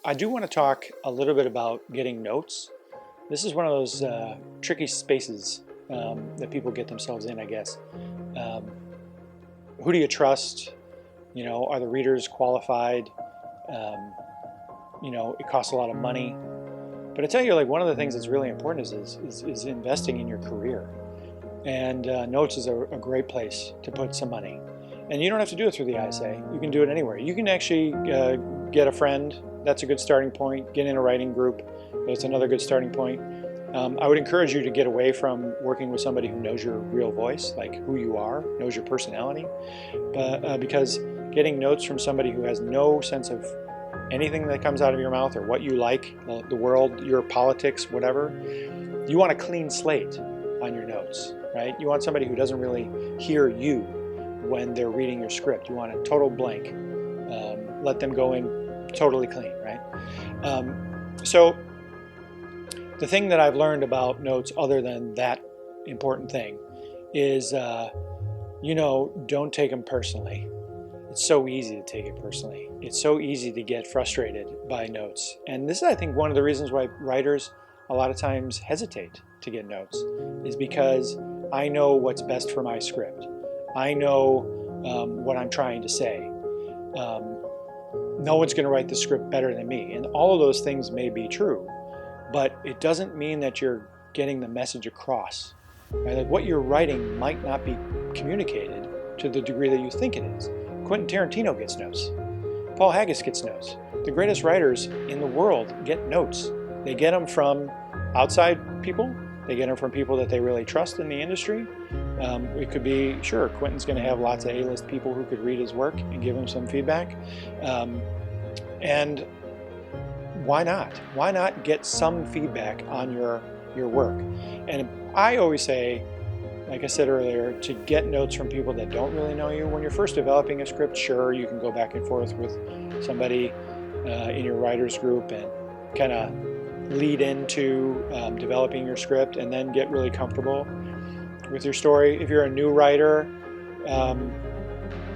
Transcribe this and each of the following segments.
I do want to talk a little bit about getting notes. This is one of those tricky spaces that people get themselves in, I guess. Um, who do you trust? Are the readers qualified? Um, it costs a lot of money. But I tell you, like one of the things that's really important is investing in your career. And notes is a great place to put some money. And you don't have to do it through the ISA. You can do it anywhere. You can actually get a friend. That's a good starting point. Get in a writing group. That's another good starting point. I would encourage you to get away from working with somebody who knows your real voice, like who you are, knows your personality. Because getting notes from somebody who has no sense of anything that comes out of your mouth or what you like, the world, your politics, whatever, you want a clean slate on your notes, right? You want somebody who doesn't really hear you when they're reading your script. You want a total blank. Let them go in totally clean, right? So the thing that I've learned about notes, other than that important thing, is don't take them personally. It's so easy to take it personally. It's so easy to get frustrated by notes. And this is, I think, one of the reasons why writers a lot of times hesitate to get notes, is because I know what's best for my script. I know what I'm trying to say. Um, no one's going to write the script better than me. And all of those things may be true, but it doesn't mean that you're getting the message across. Right? Like what you're writing might not be communicated to the degree that you think it is. Quentin Tarantino gets notes. Paul Haggis gets notes. The greatest writers in the world get notes. They get them from outside people. They get them from people that they really trust in the industry. It could be, sure, Quentin's going to have lots of A-list people who could read his work and give him some feedback. And why not? Why not get some feedback on your work? And I always say, like I said earlier, to get notes from people that don't really know you. When you're first developing a script, sure, you can go back and forth with somebody in your writer's group and kind of lead into developing your script and then get really comfortable with your story. If you're a new writer, um,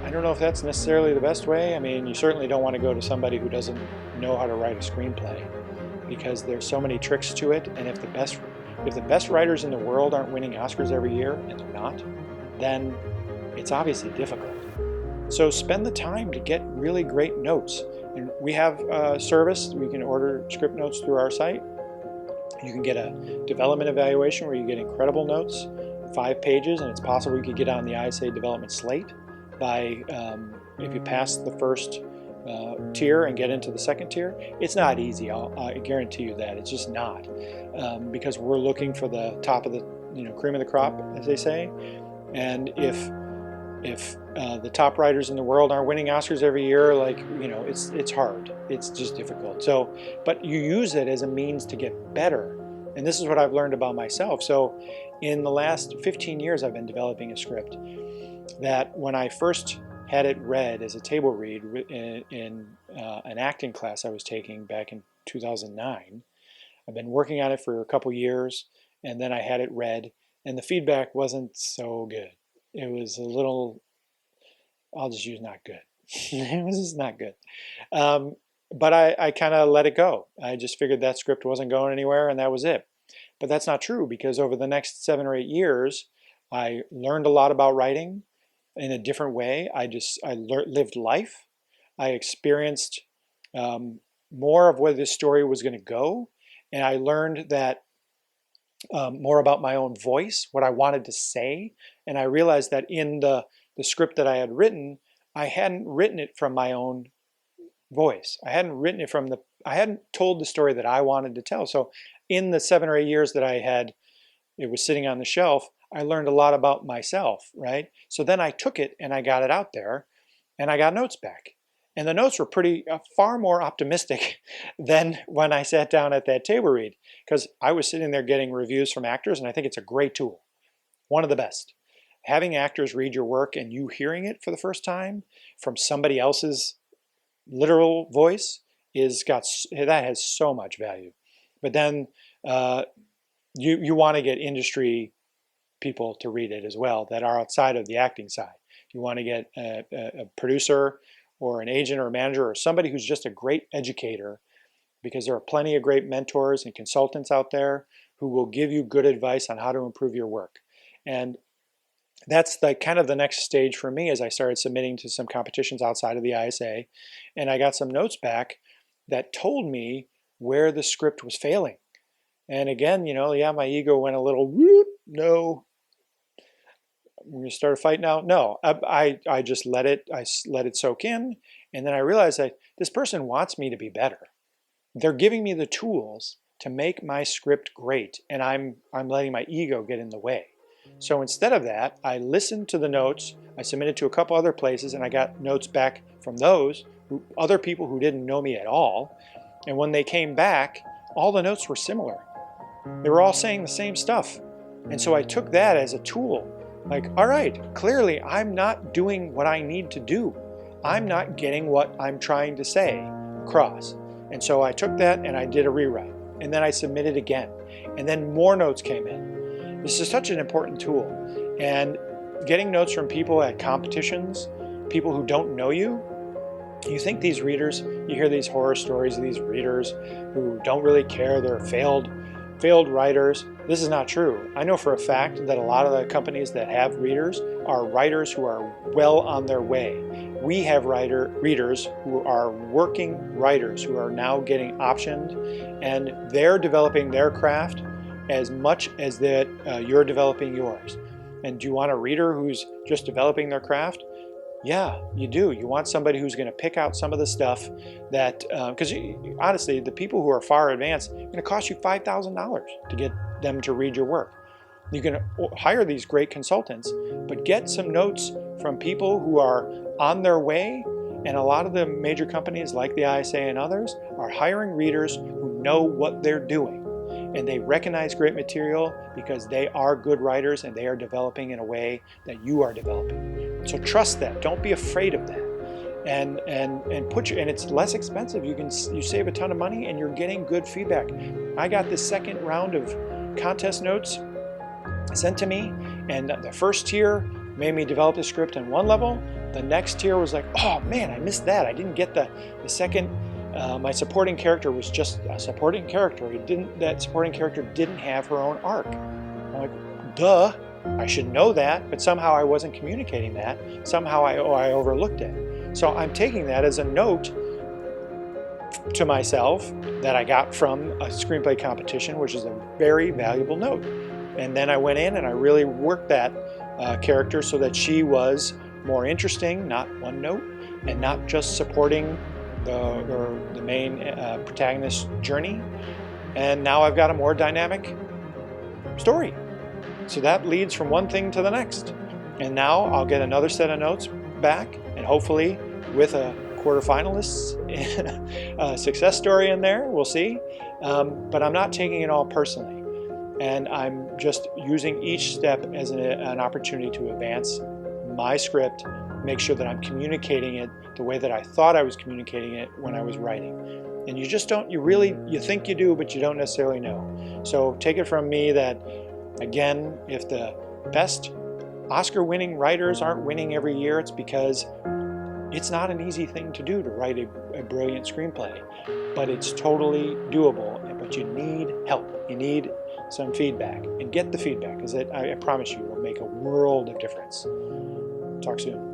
I don't know if that's necessarily the best way. I mean, you certainly don't want to go to somebody who doesn't know how to write a screenplay, because there's so many tricks to it. And if the best writers in the world aren't winning Oscars every year, and they're not, then it's obviously difficult. So spend the time to get really great notes. And we have a service. We can order script notes through our site. You can get a development evaluation where you get incredible notes, 5 pages, and it's possible you could get on the ISA development slate by if you pass the first tier and get into the second tier. It's not easy. I guarantee you that. It's just not, because we're looking for the top of the cream of the crop, as they say. And if the top writers in the world aren't winning Oscars every year, it's hard. It's just difficult. So, but you use it as a means to get better. And this is what I've learned about myself. So, in the last 15 years, I've been developing a script that when I first had it read as a table read in an acting class I was taking back in 2009. I've been working on it for a couple years, and then I had it read, and the feedback wasn't so good. It was a little, I'll just use not good. It was just not good. Um, but I kind of let it go. I just figured that script wasn't going anywhere, and that was it. But that's not true, because over the next 7 or 8 years, I learned a lot about writing in a different way. Lived life. I experienced more of where this story was going to go, and I learned that more about my own voice, what I wanted to say, and I realized that in the script that I had written, I hadn't written it from my own voice. I hadn't told the story that I wanted to tell. So in the 7 or 8 years that it was sitting on the shelf, I learned a lot about myself, right? So then I took it and I got it out there, and I got notes back. And the notes were far more optimistic than when I sat down at that table read, because I was sitting there getting reviews from actors, and I think it's a great tool, one of the best. Having actors read your work and you hearing it for the first time from somebody else's literal voice that has so much value. But then uh, you want to get industry people to read it as well that are outside of the acting side. You want to get a producer or an agent or a manager or somebody who's just a great educator because there are plenty of great mentors and consultants out there who will give you good advice on how to improve your work. And that's the kind of the next stage for me as I started submitting to some competitions outside of the ISA, and I got some notes back that told me where the script was failing. And again, yeah, my ego went a little, whoop, no, we're going to start a fight now. No, I just let it soak in, and then I realized that this person wants me to be better. They're giving me the tools to make my script great, and I'm letting my ego get in the way. So instead of that, I listened to the notes. I submitted to a couple other places, and I got notes back from those other people who didn't know me at all. And when they came back, all the notes were similar. They were all saying the same stuff. And so I took that as a tool. Like, all right, clearly I'm not doing what I need to do. I'm not getting what I'm trying to say across. And so I took that and I did a rewrite. And then I submitted again. And then more notes came in. This is such an important tool. And getting notes from people at competitions, people who don't know you, you think these readers, you hear these horror stories of these readers who don't really care, they're failed writers. This is not true. I know for a fact that a lot of the companies that have readers are writers who are well on their way. We have readers who are working writers who are now getting optioned, and they're developing their craft as much as that you're developing yours. And do you want a reader who's just developing their craft? Yeah, you do. You want somebody who's going to pick out some of the stuff that, because honestly, the people who are far advanced are going to cost you $5,000 to get them to read your work. You can hire these great consultants, but get some notes from people who are on their way. And a lot of the major companies like the ISA and others are hiring readers who know what they're doing. And they recognize great material because they are good writers and they are developing in a way that you are developing. So trust that. Don't be afraid of that. And it's less expensive. You save a ton of money and you're getting good feedback. I got the second round of contest notes sent to me, and the first tier made me develop the script on one level. The next tier was like, oh man, I missed that. I didn't get the second. My supporting character was just a supporting character. That supporting character didn't have her own arc. I'm like, duh, I should know that, but somehow I wasn't communicating that. Somehow I overlooked it. So I'm taking that as a note to myself that I got from a screenplay competition, which is a very valuable note. And then I went in and I really worked that character so that she was more interesting, not one note, and not just supporting the main protagonist's journey. And now I've got a more dynamic story. So that leads from one thing to the next. And now I'll get another set of notes back, and hopefully with a quarterfinalist's success story in there, we'll see. But I'm not taking it all personally. And I'm just using each step as an opportunity to advance my script, make sure that I'm communicating it the way that I thought I was communicating it when I was writing. And you just don't, you think you do, but you don't necessarily know. So take it from me that, again, if the best Oscar-winning writers aren't winning every year, it's because it's not an easy thing to do to write a brilliant screenplay, but it's totally doable. But you need help. You need some feedback, and get the feedback, because I promise you it will make a world of difference. Talk soon.